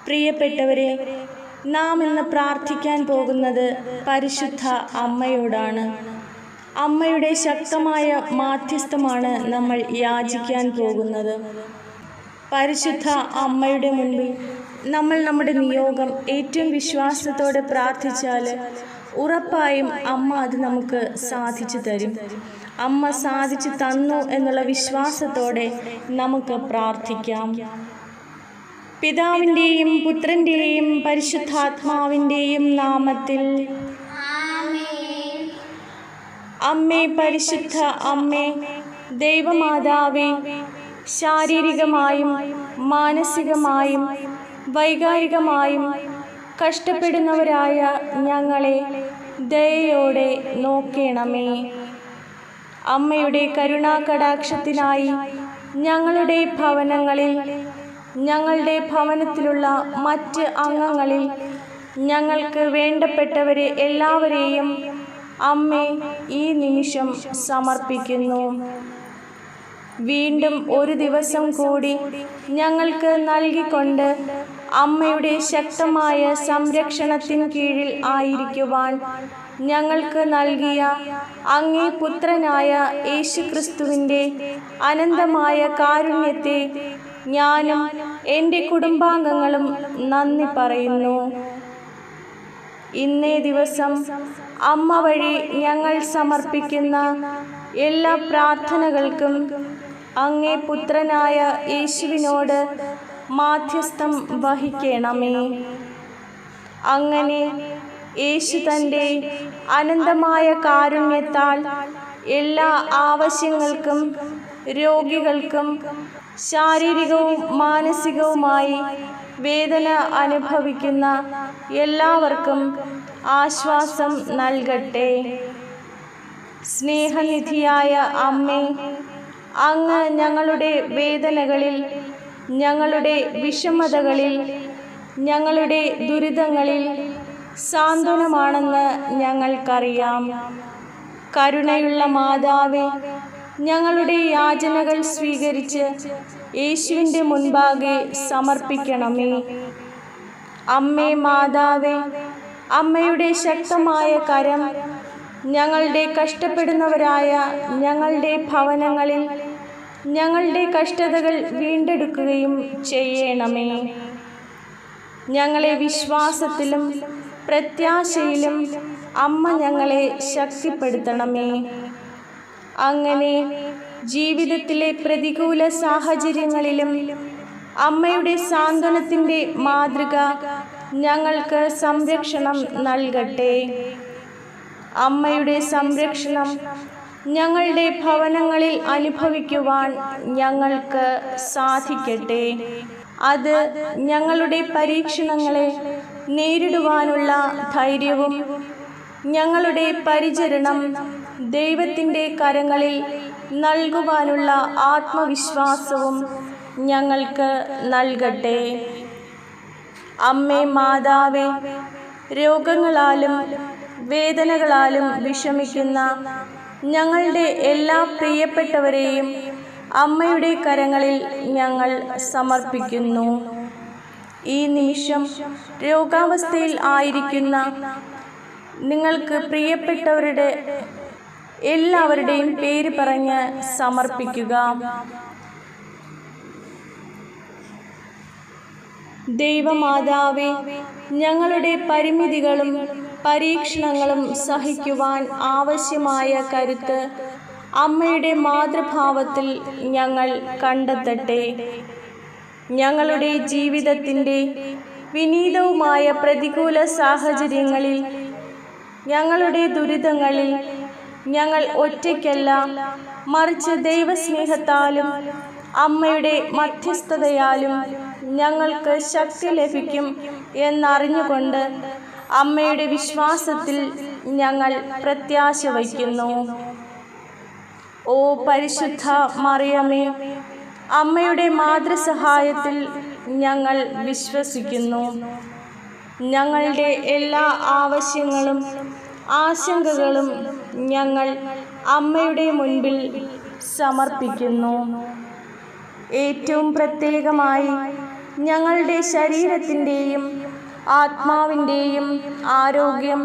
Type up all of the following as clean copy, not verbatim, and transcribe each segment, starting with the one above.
പ്രിയപ്പെട്ടവരെ, നാം ഇന്ന് പ്രാർത്ഥിക്കാൻ പോകുന്നത് പരിശുദ്ധ അമ്മയോടാണ്. അമ്മയുടെ ശക്തമായ മാധ്യസ്ഥമാണ് നമ്മൾ യാചിക്കാൻ പോകുന്നത്. പരിശുദ്ധ അമ്മയുടെ മുൻപിൽ നമ്മൾ നമ്മുടെ നിയോഗം ഏറ്റവും വിശ്വാസത്തോടെ പ്രാർത്ഥിച്ചാൽ ഉറപ്പായും അമ്മ അത് നമുക്ക് സാധിച്ചു തരും. അമ്മ സാധിച്ചു തന്നു എന്നുള്ള വിശ്വാസത്തോടെ നമുക്ക് പ്രാർത്ഥിക്കാം. പിതാവിൻ്റെയും പുത്രൻ്റെയും പരിശുദ്ധാത്മാവിൻ്റെയും നാമത്തിൽ. അമ്മേ, പരിശുദ്ധ അമ്മേ, ദൈവമാതാവേ, ശാരീരികമായും മാനസികമായും വൈകാരികമായും കഷ്ടപ്പെടുന്നവരായ ഞങ്ങളെ ദയയോടെ നോക്കണമേ. അമ്മയുടെ കരുണാകടാക്ഷത്തിനായി ഞങ്ങളുടെ ഭവനങ്ങളിൽ, ഞങ്ങളുടെ ഭവനത്തിലുള്ള മറ്റ് അംഗങ്ങളിൽ ഞങ്ങൾക്ക് വേണ്ടപ്പെട്ടവരെ എല്ലാവരെയും അമ്മേ ഈ നിമിഷം സമർപ്പിക്കുന്നു. വീണ്ടും ഒരു ദിവസം കൂടി ഞങ്ങൾക്ക് നൽകിക്കൊണ്ട് അമ്മയുടെ ശക്തമായ സംരക്ഷണത്തിൻ കീഴിൽ ആയിരിക്കുവാൻ ഞങ്ങൾക്ക് നൽകിയ അങ്ങേ പുത്രനായ യേശുക്രിസ്തുവിൻ്റെ അനന്തമായ കാരുണ്യത്തെ ഞാനും എൻ്റെ കുടുംബാംഗങ്ങളും നന്ദി പറയുന്നു. ഇന്നേ ദിവസം അമ്മ വഴി ഞങ്ങൾ സമർപ്പിക്കുന്ന എല്ലാ പ്രാർത്ഥനകൾക്കും അങ്ങേ പുത്രനായ യേശുവിനോട് മാധ്യസ്ഥം വഹിക്കണമേ. അങ്ങനെ യേശു തൻ്റെ അനന്തമായ കാരുണ്യത്താൽ എല്ലാ ആവശ്യങ്ങൾക്കും രോഗികൾക്കും ശാരീരികവും മാനസികവുമായി വേദന അനുഭവിക്കുന്ന എല്ലാവർക്കും ആശ്വാസം നൽകട്ടെ. സ്നേഹനിധിയായ അമ്മേ, അങ്ങ് ഞങ്ങളുടെ വേദനകളിൽ, ഞങ്ങളുടെ വിഷമതകളിൽ, ഞങ്ങളുടെ ദുരിതങ്ങളിൽ സാന്ത്വനമാണെന്ന് ഞങ്ങൾക്കറിയാം. കരുണയുള്ള മാതാവേ, ഞങ്ങളുടെ യാചനകൾ സ്വീകരിച്ച് യേശുവിൻ്റെ മുൻപാകെ സമർപ്പിക്കണമേ. അമ്മേ മാതാവേ, അമ്മയുടെ ശക്തമായ കരം ഞങ്ങളുടെ കഷ്ടപ്പെടുന്നവരായ ഞങ്ങളുടെ ഭവനങ്ങളിൽ ഞങ്ങളുടെ കഷ്ടതകൾ വീണ്ടെടുക്കുകയും ചെയ്യണമേ. ഞങ്ങളെ വിശ്വാസത്തിലും പ്രത്യാശയിലും അമ്മ ഞങ്ങളെ ശക്തിപ്പെടുത്തണമേ. അങ്ങനെ ജീവിതത്തിലെ പ്രതികൂല സാഹചര്യങ്ങളിലും അമ്മയുടെ സാന്ത്വനത്തിൻ്റെ മാതൃക ഞങ്ങൾക്ക് സംരക്ഷണം നൽകട്ടെ. അമ്മയുടെ സംരക്ഷണം ഞങ്ങളുടെ ഭവനങ്ങളിൽ അനുഭവിക്കുവാൻ ഞങ്ങൾക്ക് സാധിക്കട്ടെ. അത് ഞങ്ങളുടെ പരീക്ഷണങ്ങളെ നേരിടുവാനുള്ള ധൈര്യവും ഞങ്ങളുടെ പരിചരണം ദൈവത്തിൻ്റെ കരങ്ങളിൽ നൽകുവാനുള്ള ആത്മവിശ്വാസവും ഞങ്ങൾക്ക് നൽകട്ടെ. അമ്മേ മാതാവേ, രോഗങ്ങളാലും വേദനകളാലും വിഷമിക്കുന്ന ഞങ്ങളുടെ എല്ലാ പ്രിയപ്പെട്ടവരെയും അമ്മയുടെ കരങ്ങളിൽ ഞങ്ങൾ സമർപ്പിക്കുന്നു. ഈ നിമിഷം രോഗാവസ്ഥയിൽ ആയിരിക്കുന്ന നിങ്ങൾക്ക് പ്രിയപ്പെട്ടവരുടെ എല്ലാവരുടെയും പേര് പറഞ്ഞ് സമർപ്പിക്കുക. ദൈവമാതാവേ, ഞങ്ങളുടെ പരിമിതികളും പരീക്ഷണങ്ങളും സഹിക്കുവാൻ ആവശ്യമായ കരുത്ത് അമ്മയുടെ മാതൃഭാവത്തിൽ ഞങ്ങൾ കണ്ടെത്തട്ടെ. ഞങ്ങളുടെ ജീവിതത്തിൻ്റെ വിനീതവുമായ പ്രതികൂല സാഹചര്യങ്ങളിൽ, ഞങ്ങളുടെ ദുരിതങ്ങളിൽ ഞങ്ങൾ ഒറ്റയ്ക്കല്ല, മറിച്ച് ദൈവസ്നേഹത്താലും അമ്മയുടെ മധ്യസ്ഥതയാലും ഞങ്ങൾക്ക് ശക്തി ലഭിക്കും എന്നറിഞ്ഞുകൊണ്ട് അമ്മയുടെ വിശ്വാസത്തിൽ ഞങ്ങൾ പ്രത്യാശ വയ്ക്കുന്നു. ഓ പരിശുദ്ധ മറിയമേ, അമ്മയുടെ മാതൃസഹായത്തിൽ ഞങ്ങൾ വിശ്വസിക്കുന്നു. ഞങ്ങളുടെ എല്ലാ ആവശ്യങ്ങളും ആശങ്കകളും ഞങ്ങൾ അമ്മയുടെ മുൻപിൽ സമർപ്പിക്കുന്നു. ഏറ്റവും പ്രത്യേകമായി ഞങ്ങളുടെ ശരീരത്തിൻ്റെയും ആത്മാവിൻ്റെയും ആരോഗ്യം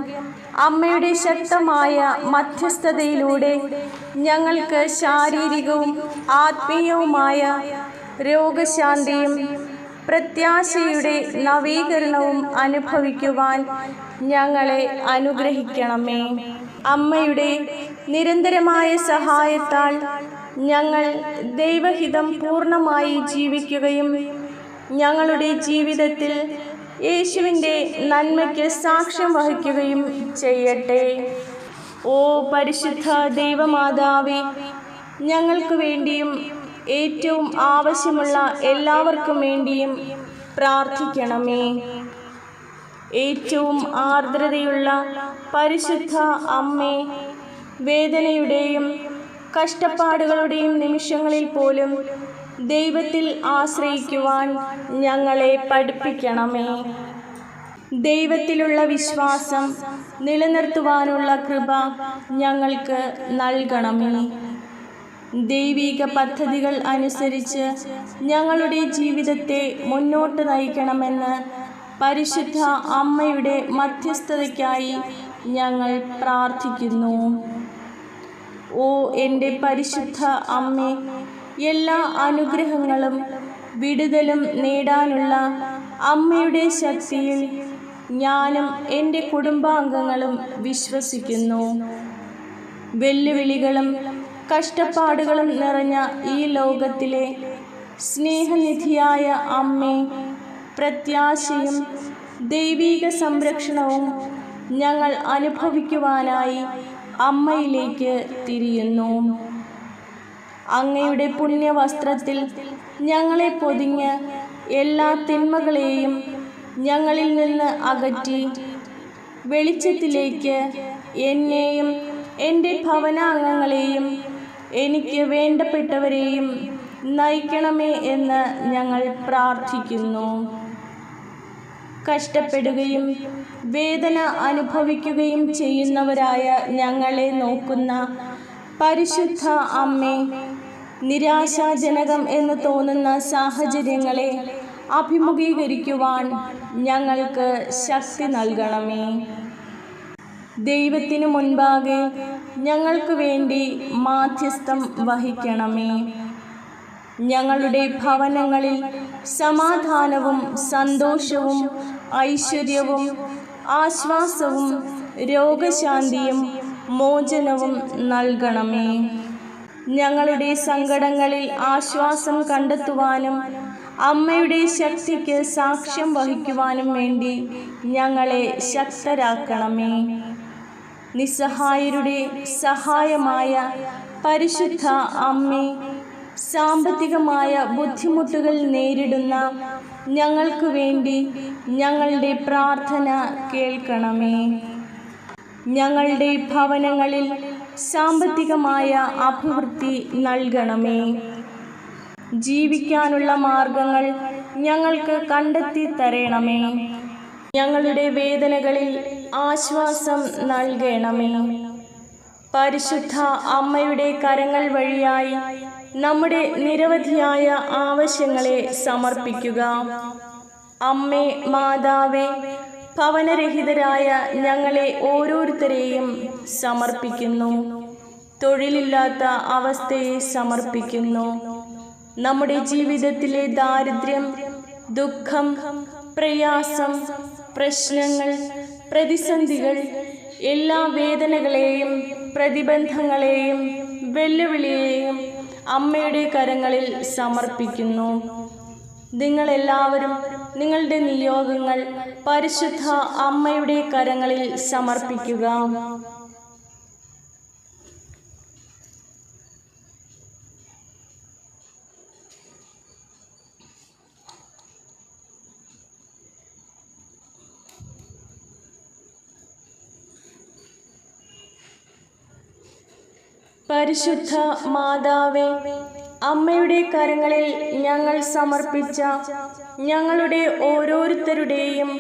അമ്മയുടെ ശക്തമായ മധ്യസ്ഥതയിലൂടെ ഞങ്ങൾക്ക് ശാരീരികവും ആത്മീയവുമായ രോഗശാന്തിയും പ്രത്യാശയുടെ നവീകരണവും അനുഭവിക്കുവാൻ ഞങ്ങളെ അനുഗ്രഹിക്കണമേ. അമ്മയുടെ നിരന്തരമായ സഹായത്താൽ ഞങ്ങൾ ദൈവഹിതം പൂർണ്ണമായി ജീവിക്കുകയും ഞങ്ങളുടെ ജീവിതത്തിൽ യേശുവിൻ്റെ നന്മയ്ക്ക് സാക്ഷ്യം വഹിക്കുകയും ചെയ്യട്ടെ. ഓ പരിശുദ്ധ ദൈവമാതാവേ, ഞങ്ങൾക്ക് വേണ്ടിയും ഏറ്റവും ആവശ്യമുള്ള എല്ലാവർക്കും വേണ്ടിയും പ്രാർത്ഥിക്കണമേ. ഏറ്റവും ആർദ്രതയുള്ള പരിശുദ്ധ അമ്മേ, വേദനയുടെയും കഷ്ടപ്പാടുകളുടെയും നിമിഷങ്ങളിൽ പോലും ദൈവത്തിൽ ആശ്രയിക്കുവാൻ ഞങ്ങളെ പഠിപ്പിക്കണമേ. ദൈവത്തിലുള്ള വിശ്വാസം നിലനിർത്തുവാനുള്ള കൃപ ഞങ്ങൾക്ക് നൽകണമേ. ദൈവിക പദ്ധതികൾ അനുസരിച്ച് ഞങ്ങളുടെ ജീവിതത്തെ മുന്നോട്ട് നയിക്കണമെന്ന് പരിശുദ്ധ അമ്മയുടെ മധ്യസ്ഥതയ്ക്കായി ഞങ്ങൾ പ്രാർത്ഥിക്കുന്നു. ഓ എൻ്റെ പരിശുദ്ധ അമ്മേ, എല്ലാ അനുഗ്രഹങ്ങളും വിടുതലും നേടാനുള്ള അമ്മയുടെ ശക്തിയിൽ ഞാനും എൻ്റെ കുടുംബാംഗങ്ങളും വിശ്വസിക്കുന്നു. വെല്ലുവിളികളും കഷ്ടപ്പാടുകളും നിറഞ്ഞ ഈ ലോകത്തിലെ സ്നേഹനിധിയായ അമ്മേ, പ്രത്യാശയും ദൈവിക സംരക്ഷണവും ഞങ്ങൾ അനുഭവിക്കുവാനായി അമ്മയിലേക്ക് തിരിയുന്നു. അങ്ങയുടെ പുണ്യവസ്ത്രത്തിൽ ഞങ്ങളെ പൊതിഞ്ഞ് എല്ലാ തിന്മകളെയും ഞങ്ങളിൽ നിന്ന് അകറ്റി വെളിച്ചത്തിലേക്ക് എന്നെയും എൻ്റെ ഭവനാംഗങ്ങളെയും എനിക്ക് വേണ്ടപ്പെട്ടവരെയും നയിക്കണമേ എന്ന് ഞങ്ങൾ പ്രാർത്ഥിക്കുന്നു. കഷ്ടപ്പെടുകയും വേദന അനുഭവിക്കുകയും ചെയ്യുന്നവരായ ഞങ്ങളെ നോക്കുന്ന പരിശുദ്ധ അമ്മേ, നിരാശാജനകം എന്ന് തോന്നുന്ന സാഹചര്യങ്ങളെ അഭിമുഖീകരിക്കുവാൻ ഞങ്ങൾക്ക് ശക്തി നൽകണമേ. ദൈവത്തിനു മുൻപാകെ ഞങ്ങൾക്ക് വേണ്ടി മാധ്യസ്ഥം വഹിക്കണമേ. ഞങ്ങളുടെ ഭവനങ്ങളിൽ സമാധാനവും സന്തോഷവും ഐശ്വര്യവും ആശ്വാസവും രോഗശാന്തിയും മോചനവും നൽകണമേ. ഞങ്ങളുടെ സങ്കടങ്ങളിൽ ആശ്വാസം കണ്ടെത്തുവാനും അമ്മയുടെ ശക്തിക്ക് സാക്ഷ്യം വഹിക്കുവാനും വേണ്ടി ഞങ്ങളെ ശക്തരാക്കണമേ. നിസ്സഹായരുടെ സഹായമായ പരിശുദ്ധ അമ്മേ, സാമ്പത്തികമായ ബുദ്ധിമുട്ടുകൾ നേരിടുന്ന ഞങ്ങൾക്ക് വേണ്ടി ഞങ്ങളുടെ പ്രാർത്ഥന കേൾക്കണമേ. ഞങ്ങളുടെ ഭവനങ്ങളിൽ സാമ്പത്തികമായ അഭിവൃദ്ധി നൽകണമേ. ജീവിക്കാനുള്ള മാർഗങ്ങൾ ഞങ്ങൾക്ക് കണ്ടെത്തി തരണമേ. ഞങ്ങളുടെ വേദനകളിൽ ആശ്വാസം നൽകണമേ. പരിശുദ്ധ അമ്മയുടെ കരങ്ങൾ വഴിയായി നമ്മുടെ നിരവധിയായ ആവശ്യങ്ങളെ സമർപ്പിക്കുക. അമ്മേ മാതാവേ, ഭവനരഹിതരായ ഞങ്ങളെ ഓരോരുത്തരെയും സമർപ്പിക്കുന്നു. തൊഴിലില്ലാത്ത അവസ്ഥയെ സമർപ്പിക്കുന്നു. നമ്മുടെ ജീവിതത്തിലെ ദാരിദ്ര്യം, ദുഃഖം, പ്രയാസം, പ്രശ്നങ്ങൾ, പ്രതിസന്ധികൾ, എല്ലാ വേദനകളെയും പ്രതിബന്ധങ്ങളെയും വെല്ലുവിളിയെയും അമ്മയുടെ കരങ്ങളിൽ സമർപ്പിക്കുന്നു. നിങ്ങളെല്ലാവരും നിങ്ങളുടെ നിയോഗങ്ങൾ പരിശുദ്ധ അമ്മയുടെ കരങ്ങളിൽ സമർപ്പിക്കുക. പരിശുദ്ധ മാതാവേ, അമ്മയുടെ കരങ്ങളിൽ ഞങ്ങൾ സമർപ്പിച്ച ഞങ്ങളുടെ ഓരോരുത്തരുടെയും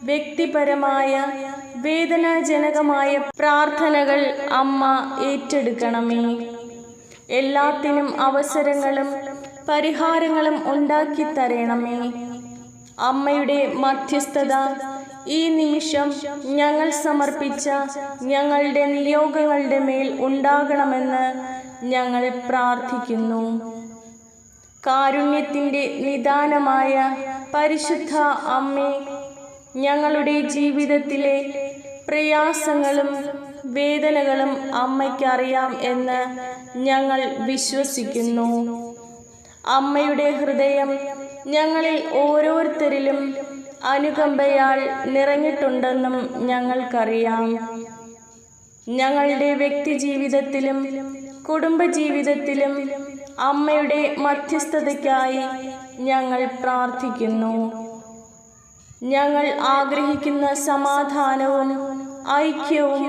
വ്യക്തിപരമായ വേദനാജനകമായ പ്രാർത്ഥനകൾ അമ്മ ഏറ്റെടുക്കണമേ. എല്ലാത്തിനും അവസരങ്ങളും പരിഹാരങ്ങളും ഉണ്ടാക്കി തരണമേ. അമ്മയുടെ മധ്യസ്ഥത ഈ നിമിഷം ഞങ്ങൾ സമർപ്പിച്ച ഞങ്ങളുടെ നിയോഗങ്ങളുടെ മേൽ ഉണ്ടാകണമെന്ന് ഞങ്ങൾ പ്രാർത്ഥിക്കുന്നു. കാരുണ്യത്തിൻ്റെ നിദാനമായ പരിശുദ്ധ അമ്മേ, ഞങ്ങളുടെ ജീവിതത്തിലെ പ്രയാസങ്ങളും വേദനകളും അമ്മയ്ക്കറിയാം എന്ന് ഞങ്ങൾ വിശ്വസിക്കുന്നു. അമ്മയുടെ ഹൃദയം ഞങ്ങളിൽ ഓരോരുത്തരിലും അനുകമ്പയാൽ നിറഞ്ഞിട്ടുണ്ടെന്നും ഞങ്ങൾക്കറിയാം. ഞങ്ങളുടെ വ്യക്തിജീവിതത്തിലും കുടുംബജീവിതത്തിലും അമ്മയുടെ മധ്യസ്ഥതയ്ക്കായി ഞങ്ങൾ പ്രാർത്ഥിക്കുന്നു. ഞങ്ങൾ ആഗ്രഹിക്കുന്ന സമാധാനവും ഐക്യവും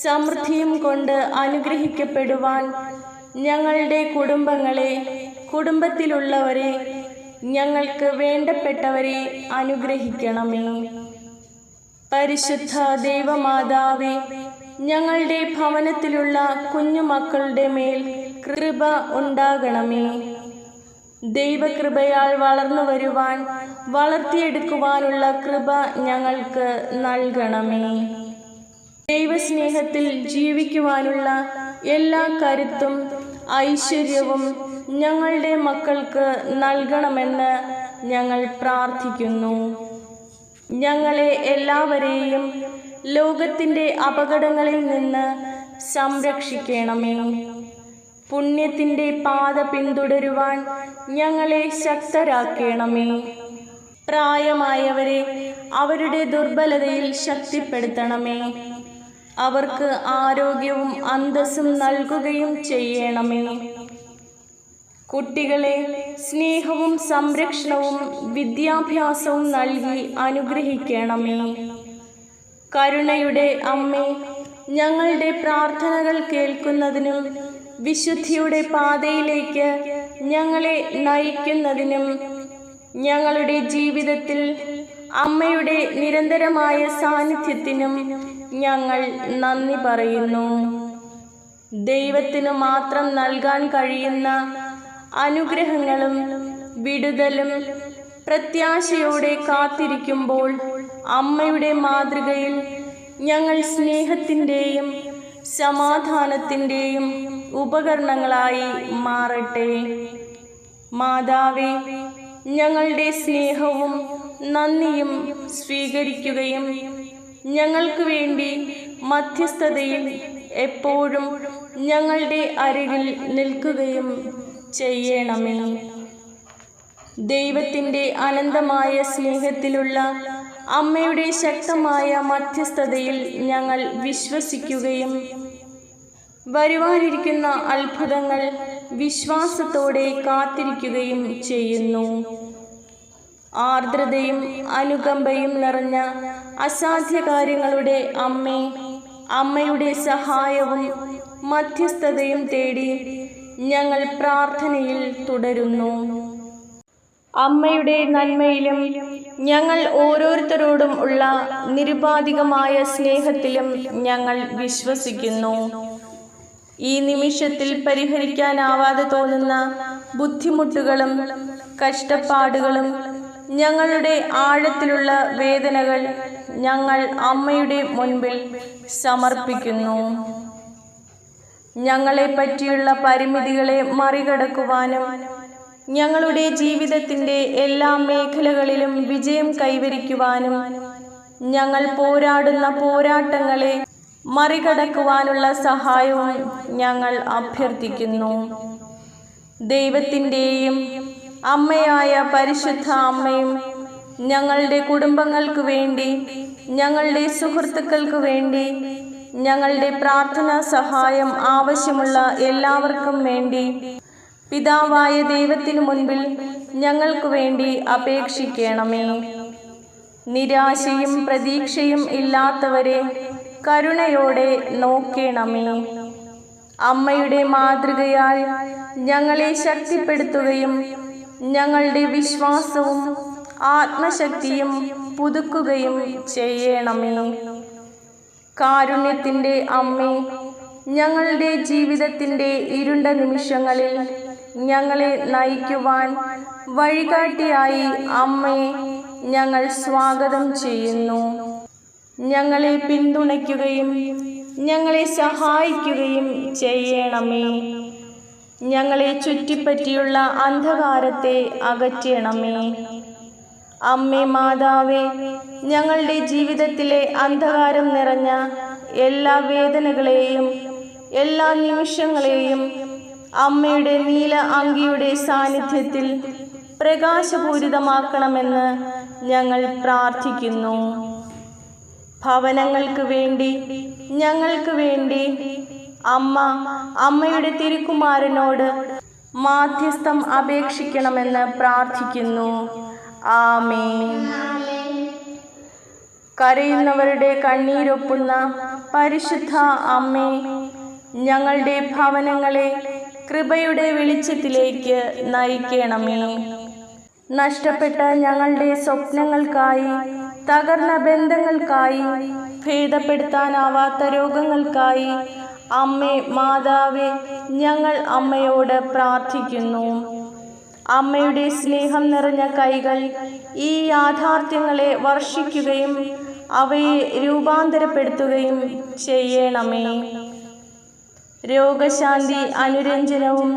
സമൃദ്ധിയും കൊണ്ട് അനുഗ്രഹിക്കപ്പെടുവാൻ ഞങ്ങളുടെ കുടുംബങ്ങളെ, കുടുംബത്തിലുള്ളവരെ, ഞങ്ങൾക്ക് വേണ്ടപ്പെട്ടവരെ അനുഗ്രഹിക്കണമേ. പരിശുദ്ധ ദൈവമാതാവേ, ഞങ്ങളുടെ ഭവനത്തിലുള്ള കുഞ്ഞുമക്കളുടെ മേൽ കൃപ ഉണ്ടാകണമേ. ദൈവകൃപയാൽ വളർന്നു വരുവാൻ, വളർത്തിയെടുക്കുവാനുള്ള കൃപ ഞങ്ങൾക്ക് നൽകണമേ. ദൈവസ്നേഹത്തിൽ ജീവിക്കുവാനുള്ള എല്ലാ കരുത്തും ഐശ്വര്യവും ഞങ്ങളുടെ മക്കൾക്ക് നൽകണമെന്ന് ഞങ്ങൾ പ്രാർത്ഥിക്കുന്നു. ഞങ്ങളെ എല്ലാവരെയും ലോകത്തിൻ്റെ അപകടങ്ങളിൽ നിന്ന് സംരക്ഷിക്കണമേ. പുണ്യത്തിൻ്റെ പാത പിന്തുടരുവാൻ ഞങ്ങളെ ശക്തരാക്കണമേ. പ്രായമായവരെ അവരുടെ ദുർബലതയിൽ ശക്തിപ്പെടുത്തണമേ. അവർക്ക് ആരോഗ്യവും അന്തസ്സും നൽകുകയും ചെയ്യണമേ. കുട്ടികളെ സ്നേഹവും സംരക്ഷണവും വിദ്യാഭ്യാസവും നൽകി അനുഗ്രഹിക്കണമേ. കരുണയുടെ അമ്മേ, ഞങ്ങളുടെ പ്രാർത്ഥനകൾ കേൾക്കുന്നതിനും വിശുദ്ധിയുടെ പാതയിലേക്ക് ഞങ്ങളെ നയിക്കുന്നതിനും ഞങ്ങളുടെ ജീവിതത്തിൽ അമ്മയുടെ നിരന്തരമായ സാന്നിധ്യത്തിനും ഞങ്ങൾ നന്ദി പറയുന്നു. ദൈവത്തിനു മാത്രം നൽകാൻ കഴിയുന്ന അനുഗ്രഹങ്ങളും വിടുതലും പ്രത്യാശയോടെ കാത്തിരിക്കുമ്പോൾ അമ്മയുടെ മാതൃകയിൽ ഞങ്ങൾ സ്നേഹത്തിൻ്റെയും സമാധാനത്തിൻ്റെയും ഉപകരണങ്ങളായി മാറട്ടെ. മാതാവേ, ഞങ്ങളുടെ സ്നേഹവും നന്ദിയും സ്വീകരിക്കുകയും ഞങ്ങൾക്ക് വേണ്ടി മധ്യസ്ഥതയിൽ എപ്പോഴും ഞങ്ങളുടെ അരികിൽ നിൽക്കുകയും ചെയ്യണമേ. ദൈവത്തിൻ്റെ അനന്തമായ സ്നേഹത്തിലുള്ള അമ്മയുടെ ശക്തമായ മധ്യസ്ഥതയിൽ ഞങ്ങൾ വിശ്വസിക്കുകയും വരുവാനിരിക്കുന്ന അത്ഭുതങ്ങൾ വിശ്വാസത്തോടെ കാത്തിരിക്കുകയും ചെയ്യുന്നു. ആർദ്രതയും അനുകമ്പയും നിറഞ്ഞ അസാധ്യ കാര്യങ്ങളുടെ അമ്മേ, അമ്മയുടെ സഹായവും മധ്യസ്ഥതയും തേടി ഞങ്ങൾ പ്രാർത്ഥനയിൽ തുടരുന്നു. അമ്മയുടെ നന്മയിലും ഞങ്ങൾ ഓരോരുത്തരോടും ഉള്ള നിരുപാധികമായ സ്നേഹത്തിലും ഞങ്ങൾ വിശ്വസിക്കുന്നു. ഈ നിമിഷത്തിൽ പരിഹരിക്കാനാവാതെ തോന്നുന്ന ബുദ്ധിമുട്ടുകളും കഷ്ടപ്പാടുകളും ഞങ്ങളുടെ ആഴത്തിലുള്ള വേദനകൾ ഞങ്ങൾ അമ്മയുടെ മുൻപിൽ സമർപ്പിക്കുന്നു. ഞങ്ങളെ പറ്റിയുള്ള പരിമിതികളെ മറികടക്കുവാനും ഞങ്ങളുടെ ജീവിതത്തിൻ്റെ എല്ലാ മേഖലകളിലും വിജയം കൈവരിക്കുവാനും ഞങ്ങൾ പോരാടുന്ന പോരാട്ടങ്ങളെ മറികടക്കുവാനുള്ള സഹായവും ഞങ്ങൾ അഭ്യർത്ഥിക്കുന്നു. ദൈവത്തിൻ്റെയും അമ്മയായ പരിശുദ്ധ അമ്മയും ഞങ്ങളുടെ കുടുംബങ്ങൾക്ക് വേണ്ടി, ഞങ്ങളുടെ സുഹൃത്തുക്കൾക്ക് വേണ്ടി, ഞങ്ങളുടെ പ്രാർത്ഥനാ സഹായം ആവശ്യമുള്ള എല്ലാവർക്കും വേണ്ടി പിതാവായ ദൈവത്തിനു മുൻപിൽ ഞങ്ങൾക്ക് വേണ്ടി അപേക്ഷിക്കണമേ. നിരാശയും പ്രതീക്ഷയും ഇല്ലാത്തവരെ കരുണയോടെ നോക്കണമേ. അമ്മയുടെ മാതൃകയാൽ ഞങ്ങളെ ശക്തിപ്പെടുത്തുകയും ഞങ്ങളുടെ വിശ്വാസവും ആത്മശക്തിയും പുതുക്കുകയും ചെയ്യണമേ. കാരുണ്യത്തിൻ്റെ അമ്മേ, ഞങ്ങളുടെ ജീവിതത്തിൻ്റെ ഇരുണ്ട നിമിഷങ്ങളിൽ ഞങ്ങളെ നയിക്കുവാൻ വഴികാട്ടിയായി അമ്മേ ഞങ്ങൾ സ്വാഗതം ചെയ്യുന്നു. ഞങ്ങളെ പിന്തുണയ്ക്കുകയും ഞങ്ങളെ സഹായിക്കുകയും ചെയ്യണമേ. ഞങ്ങളെ ചുറ്റിപ്പറ്റിയുള്ള അന്ധകാരത്തെ അകറ്റണമേ. അമ്മേ മാതാവേ, ഞങ്ങളുടെ ജീവിതത്തിലെ അന്ധകാരം നിറഞ്ഞ എല്ലാ വേദനകളെയും എല്ലാ നിമിഷങ്ങളെയും അമ്മയുടെ നീല അങ്കിയുടെ സാന്നിധ്യത്തിൽ പ്രകാശപൂരിതമാക്കണമെന്ന് ഞങ്ങൾ പ്രാർത്ഥിക്കുന്നു. ഭവനങ്ങൾക്ക് വേണ്ടി, ഞങ്ങൾക്ക് വേണ്ടി അമ്മയുടെ തിരുക്കുമാരനോട് മാധ്യസ്ഥം അപേക്ഷിക്കണമെന്ന് പ്രാർത്ഥിക്കുന്നു. ആമേൻ. കരയുന്നവരുടെ കണ്ണീരൊപ്പുന്ന പരിശുദ്ധ അമ്മേ, ഞങ്ങളുടെ ഭവനങ്ങളെ കൃപയുടെ വെളിച്ചത്തിലേക്ക് നയിക്കണമേ. നഷ്ടപ്പെട്ട ഞങ്ങളുടെ സ്വപ്നങ്ങൾക്കായി, തകർന്ന ബന്ധങ്ങൾക്കായി, ഭേദപ്പെടുത്താനാവാത്ത രോഗങ്ങൾക്കായി അമ്മേ മാതാവേ, ഞങ്ങൾ അമ്മയോട് പ്രാർത്ഥിക്കുന്നു. അമ്മയുടെ സ്നേഹം നിറഞ്ഞ കൈകൾ ഈ യാഥാർത്ഥ്യങ്ങളെ വർഷിക്കുകയും അവയെ രൂപാന്തരപ്പെടുത്തുകയും ചെയ്യണമേ. രോഗശാന്തി അനുരഞ്ജനവും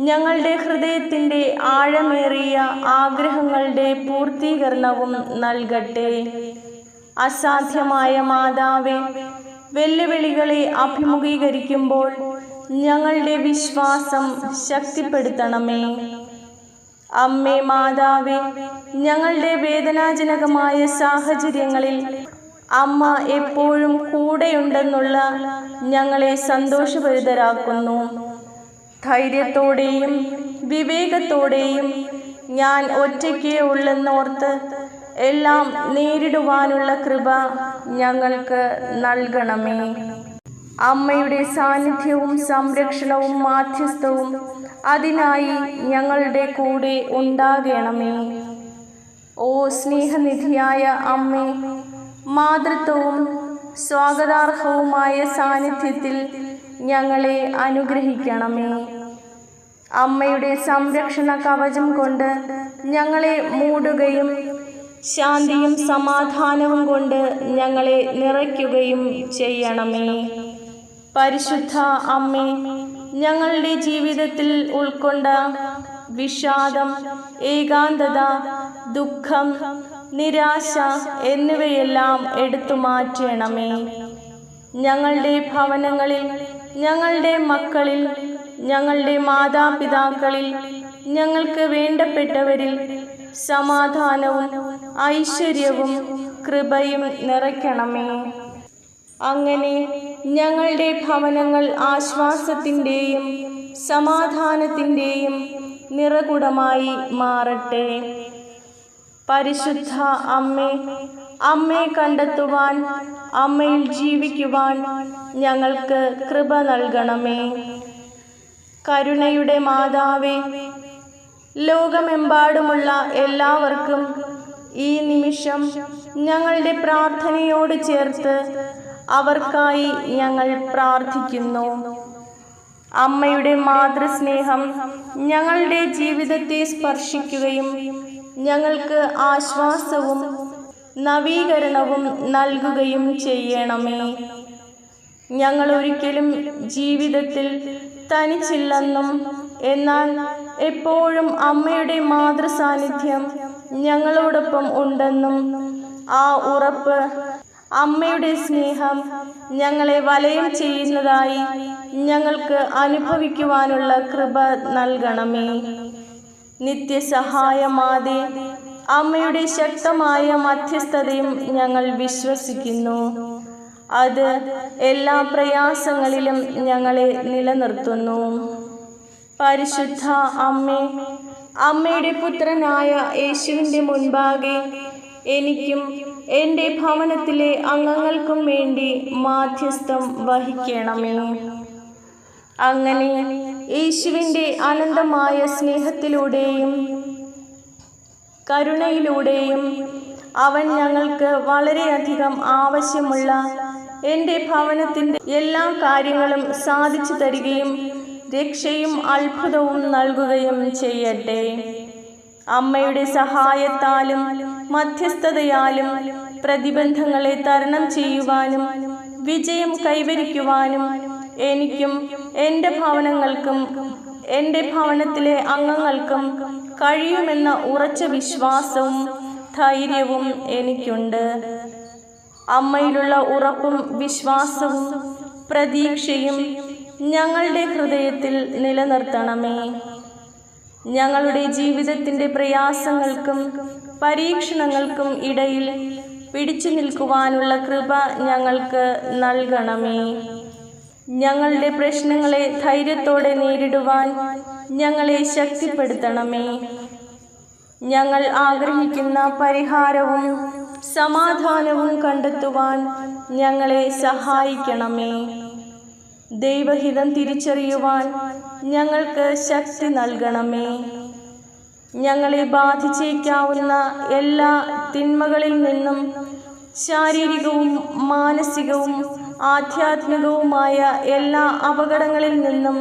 ഞങ്ങളുടെ ഹൃദയത്തിൻ്റെ ആഴമേറിയ ആഗ്രഹങ്ങളുടെ പൂർത്തീകരണവും നൽകട്ടെ. അസാധ്യമായ മാതാവേ, വെല്ലുവിളികളെ അഭിമുഖീകരിക്കുമ്പോൾ ഞങ്ങളുടെ വിശ്വാസം ശക്തിപ്പെടുത്തണമേ. അമ്മേ മാതാവേ, ഞങ്ങളുടെ വേദനാജനകമായ സാഹചര്യങ്ങളിൽ അമ്മ എപ്പോഴും കൂടെയുണ്ടെന്നുള്ള ഞങ്ങളെ സന്തോഷഭരിതരാക്കുന്നു. ധൈര്യത്തോടെയും വിവേകത്തോടെയും ഞാൻ ഒറ്റയ്ക്കേ ഉള്ളെന്നോർത്ത് എല്ലാം നേരിടുവാനുള്ള കൃപ ഞങ്ങൾക്ക് നൽകണമേ. അമ്മയുടെ സാന്നിധ്യവും സംരക്ഷണവും മാധ്യസ്ഥവും അതിനായി ഞങ്ങളുടെ കൂടെ ഉണ്ടാകണമേ. ഓ സ്നേഹനിധിയായ അമ്മേ, മാതൃത്വവും സ്വാഗതാർഹവുമായ സാന്നിധ്യത്തിൽ ഞങ്ങളെ അനുഗ്രഹിക്കണമേ. അമ്മയുടെ സംരക്ഷണ കവചം കൊണ്ട് ഞങ്ങളെ മൂടുകയും ശാന്തിയും സമാധാനവും കൊണ്ട് ഞങ്ങളെ നിറയ്ക്കുകയും ചെയ്യണമേ. പരിശുദ്ധ അമ്മേ, ഞങ്ങളുടെ ജീവിതത്തിൽ ഉൾക്കൊണ്ട വിഷാദം, ഏകാന്തത, ദുഃഖം, നിരാശ എന്നിവയെല്ലാം എടുത്തു മാറ്റണമേ. ഞങ്ങളുടെ ഭവനങ്ങളിൽ, ഞങ്ങളുടെ മക്കളിൽ, ഞങ്ങളുടെ മാതാപിതാക്കളിൽ, ഞങ്ങൾക്ക് വേണ്ടപ്പെട്ടവരിൽ സമാധാനവും ഐശ്വര്യവും കൃപയും നിറയ്ക്കണമേ. അങ്ങനെ ഞങ്ങളുടെ ഭവനങ്ങൾ ആശ്വാസത്തിൻ്റെയും സമാധാനത്തിൻ്റെയും നിറകുടമായി മാറട്ടെ. പരിശുദ്ധ അമ്മേ, അമ്മയെ കണ്ടെത്തുവാൻ, അമ്മയിൽ ജീവിക്കുവാൻ ഞങ്ങൾക്ക് കൃപ നൽകണമേ. കരുണയുടെ മാതാവേ, ലോകമെമ്പാടുമുള്ള എല്ലാവർക്കും ഈ നിമിഷം ഞങ്ങളുടെ പ്രാർത്ഥനയോട് ചേർത്ത് അവർക്കായി ഞങ്ങൾ പ്രാർത്ഥിക്കുന്നു. അമ്മയുടെ മാതൃസ്നേഹം ഞങ്ങളുടെ ജീവിതത്തെ സ്പർശിക്കുകയും ഞങ്ങൾക്ക് ആശ്വാസവും നവീകരണവും നൽകുകയും ചെയ്യണമേ. ഞങ്ങൾ ഒരിക്കലും ജീവിതത്തിൽ തനിച്ചില്ലെന്നും എന്നാൽ എപ്പോഴും അമ്മയുടെ മാതൃസാന്നിധ്യം ഞങ്ങളോടൊപ്പം ഉണ്ടെന്നും ആ ഉറപ്പ്, അമ്മയുടെ സ്നേഹം ഞങ്ങളെ വലയം ചെയ്യുന്നതായി ഞങ്ങൾക്ക് അനുഭവിക്കുവാനുള്ള കൃപ നൽകണമേ. നിത്യസഹായമാതേ, അമ്മയുടെ ശക്തമായ മധ്യസ്ഥതയും ഞങ്ങൾ വിശ്വസിക്കുന്നു. അത് എല്ലാ പ്രയാസങ്ങളിലും ഞങ്ങളെ നിലനിർത്തുന്നു. പരിശുദ്ധ അമ്മേ, അമ്മയുടെ പുത്രനായ യേശുവിൻ്റെ മുൻപാകെ എനിക്കും എൻ്റെ ഭവനത്തിലെ അംഗങ്ങൾക്കും വേണ്ടി മാധ്യസ്ഥം വഹിക്കണമേ. അങ്ങനെ യേശുവിൻ്റെ അനന്തമായ സ്നേഹത്തിലൂടെയും കരുണയിലൂടെയും അവൻ ഞങ്ങൾക്ക് വളരെയധികം ആവശ്യമുള്ള എൻ്റെ ഭവനത്തിൻ്റെ എല്ലാ കാര്യങ്ങളും സാധിച്ചു തരികയും രക്ഷയും അത്ഭുതവും നൽകുകയും ചെയ്യട്ടെ. അമ്മയുടെ സഹായത്താലും മധ്യസ്ഥതയാലും പ്രതിബന്ധങ്ങളെ തരണം ചെയ്യുവാനും വിജയം കൈവരിക്കുവാനും എനിക്കും എൻ്റെ ഭവനങ്ങൾക്കും എൻ്റെ ഭവനത്തിലെ അംഗങ്ങൾക്കും കഴിയുമെന്ന ഉറച്ച വിശ്വാസവും ധൈര്യവും എനിക്കുണ്ട്. അമ്മയിലുള്ള ഉറപ്പും വിശ്വാസവും പ്രതീക്ഷയും ഞങ്ങളുടെ ഹൃദയത്തിൽ നിലനിർത്തണമേ. ഞങ്ങളുടെ ജീവിതത്തിൻ്റെ പ്രയാസങ്ങൾക്കും പരീക്ഷണങ്ങൾക്കും ഇടയിൽ പിടിച്ചു നിൽക്കുവാനുള്ള കൃപ ഞങ്ങൾക്ക് നൽകണമേ. ഞങ്ങളുടെ പ്രശ്നങ്ങളെ ധൈര്യത്തോടെ നേരിടുവാൻ ഞങ്ങളെ ശക്തിപ്പെടുത്തണമേ. ഞങ്ങൾ ആഗ്രഹിക്കുന്ന പരിഹാരവും സമാധാനവും കണ്ടെത്തുവാൻ ഞങ്ങളെ സഹായിക്കണമേ. ദൈവഹിതം തിരിച്ചറിയുവാൻ ഞങ്ങൾക്ക് ശക്തി നൽകണമേ. ഞങ്ങളെ ബാധിച്ചേക്കാവുന്ന എല്ലാ തിന്മകളിൽ നിന്നും ശാരീരികവും മാനസികവും ആധ്യാത്മികവുമായ എല്ലാ അപകടങ്ങളിൽ നിന്നും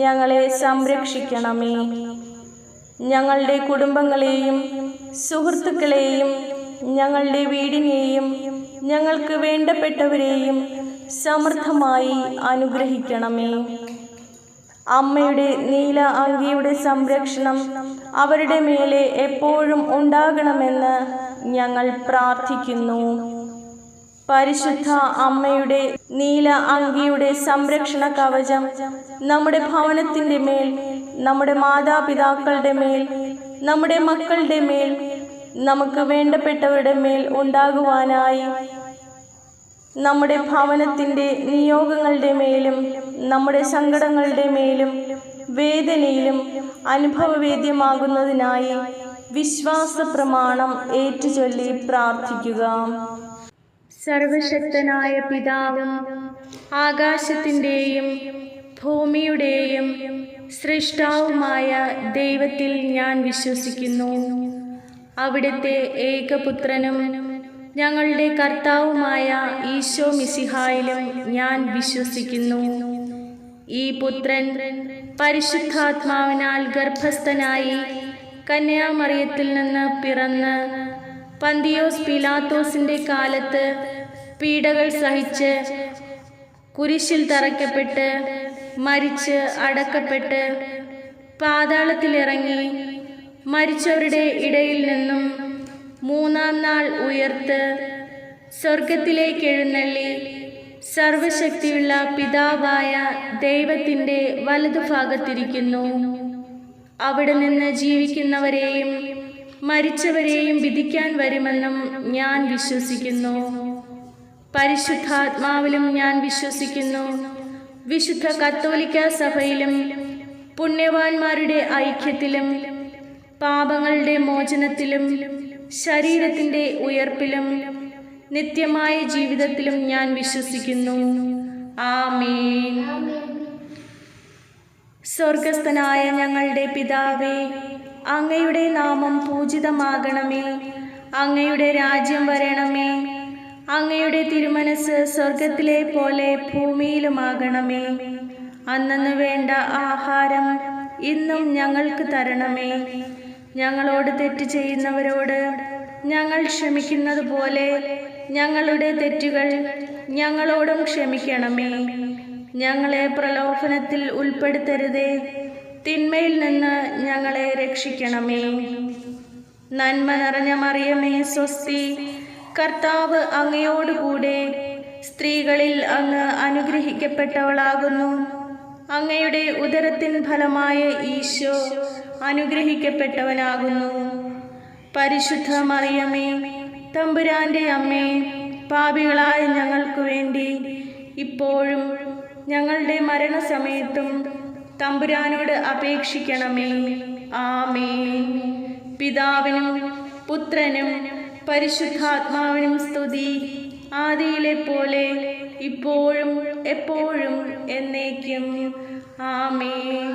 ഞങ്ങളെ സംരക്ഷിക്കണമേ. ഞങ്ങളുടെ കുടുംബങ്ങളെയും സുഹൃത്തുക്കളെയും ഞങ്ങളുടെ വീടിനെയും ഞങ്ങൾക്ക് വേണ്ടപ്പെട്ടവരെയും സമൃദ്ധമായി അനുഗ്രഹിക്കണമേ. അമ്മയുടെ നീല അങ്കിയുടെ സംരക്ഷണം അവരുടെ മേലെ എപ്പോഴും ഉണ്ടാകണമെന്ന് ഞങ്ങൾ പ്രാർത്ഥിക്കുന്നു. പരിശുദ്ധ അമ്മയുടെ നീല അങ്കിയുടെ സംരക്ഷണ കവചം നമ്മുടെ ഭവനത്തിൻ്റെ മേൽ, നമ്മുടെ മാതാപിതാക്കളുടെ മേൽ, നമ്മുടെ മക്കളുടെ മേൽ, നമുക്ക് വേണ്ടപ്പെട്ടവരുടെ മേൽ ഉണ്ടാകുവാനായി നമ്മുടെ ഭവനത്തിൻ്റെ നിയോഗങ്ങളുടെ മേലും നമ്മുടെ സങ്കടങ്ങളുടെ മേലും വേദനയിലും അനുഭവവേദ്യമാകുന്നതിനായി വിശ്വാസ പ്രമാണം ഏറ്റുചൊല്ലി പ്രാർത്ഥിക്കുക. സർവശക്തനായ പിതാവും ആകാശത്തിൻ്റെയും ഭൂമിയുടെയും സൃഷ്ടാവുമായ ദൈവത്തിൽ ഞാൻ വിശ്വസിക്കുന്നു. അവിടുത്തെ ഏകപുത്രനും ഞങ്ങളുടെ കർത്താവുമായ ഈശോ മിശിഹായിലും ഞാൻ വിശ്വസിക്കുന്നു. ഈ പുത്രൻ പരിശുദ്ധാത്മാവിനാൽ ഗർഭസ്ഥനായി കന്യാമറിയത്തിൽ നിന്ന് പിറന്ന് പന്തിയോസ് പീലാത്തോസിൻ്റെ കാലത്ത് പീഡകൾ സഹിച്ച് കുരിശിൽ തറയ്ക്കപ്പെട്ട് മരിച്ച് അടക്കപ്പെട്ട് പാതാളത്തിലിറങ്ങി മരിച്ചവരുടെ ഇടയിൽ നിന്നും മൂന്നാം നാൾ ഉയർത്ത് സ്വർഗത്തിലേക്ക് എഴുന്നള്ളി സർവശക്തിയുള്ള പിതാവായ ദൈവത്തിൻ്റെ വലതുഭാഗത്തിരിക്കുന്നു. അവിടെ നിന്ന് ജീവിക്കുന്നവരെയും മരിച്ചവരെയും വിധിക്കാൻ വരുമെന്നും ഞാൻ വിശ്വസിക്കുന്നു. പരിശുദ്ധാത്മാവിലും ഞാൻ വിശ്വസിക്കുന്നു. വിശുദ്ധ കത്തോലിക്ക സഭയിലും പുണ്യവാന്മാരുടെ ഐക്യത്തിലും പാപങ്ങളുടെ മോചനത്തിലും ശരീരത്തിൻ്റെ ഉയർപ്പിലും നിത്യമായ ജീവിതത്തിലും ഞാൻ വിശ്വസിക്കുന്നു. ആമേൻ. സ്വർഗസ്ഥനായ ഞങ്ങളുടെ പിതാവേ, അങ്ങയുടെ നാമം പൂജിതമാകണമേ. അങ്ങയുടെ രാജ്യം വരണമേ. അങ്ങയുടെ തിരുമനസ് സ്വർഗത്തിലെ പോലെ ഭൂമിയിലുമാകണമേ. അന്നന്ന് വേണ്ട ആഹാരം ഇന്നും ഞങ്ങൾക്ക് തരണമേ. ഞങ്ങളോട് തെറ്റ് ചെയ്യുന്നവരോട് ഞങ്ങൾ ക്ഷമിക്കുന്നത് പോലെ ഞങ്ങളുടെ തെറ്റുകൾ ഞങ്ങളോടും ക്ഷമിക്കണമേ. ഞങ്ങളെ പ്രലോഭനത്തിൽ ഉൾപ്പെടുത്തരുതേ, തിന്മയിൽ നിന്ന് ഞങ്ങളെ രക്ഷിക്കണമേ. നന്മ നിറഞ്ഞ മറിയമേ സ്വസ്തി, കർത്താവ് അങ്ങയോടുകൂടെ സ്ത്രീകളിൽ അങ്ങ് അനുഗ്രഹിക്കപ്പെട്ടവളാകുന്നു. അങ്ങയുടെ ഉദരത്തിൻ ഫലമായ ഈശോ അനുഗ്രഹിക്കപ്പെട്ടവനാകുന്നു. പരിശുദ്ധ മറിയമേ, തമ്പുരാൻ്റെ അമ്മേ, പാപികളായ ഞങ്ങൾക്ക് വേണ്ടി ഇപ്പോഴും ഞങ്ങളുടെ മരണസമയത്തും തമ്പുരാനോട് അപേക്ഷിക്കണമേ. ആമേൻ. പിതാവിനും പുത്രനും പരിശുദ്ധാത്മാവിനും സ്തുതി, ആദിയിലെ പോലെ ഇപ്പോഴും എപ്പോഴും എന്നേക്കും. ആമേൻ.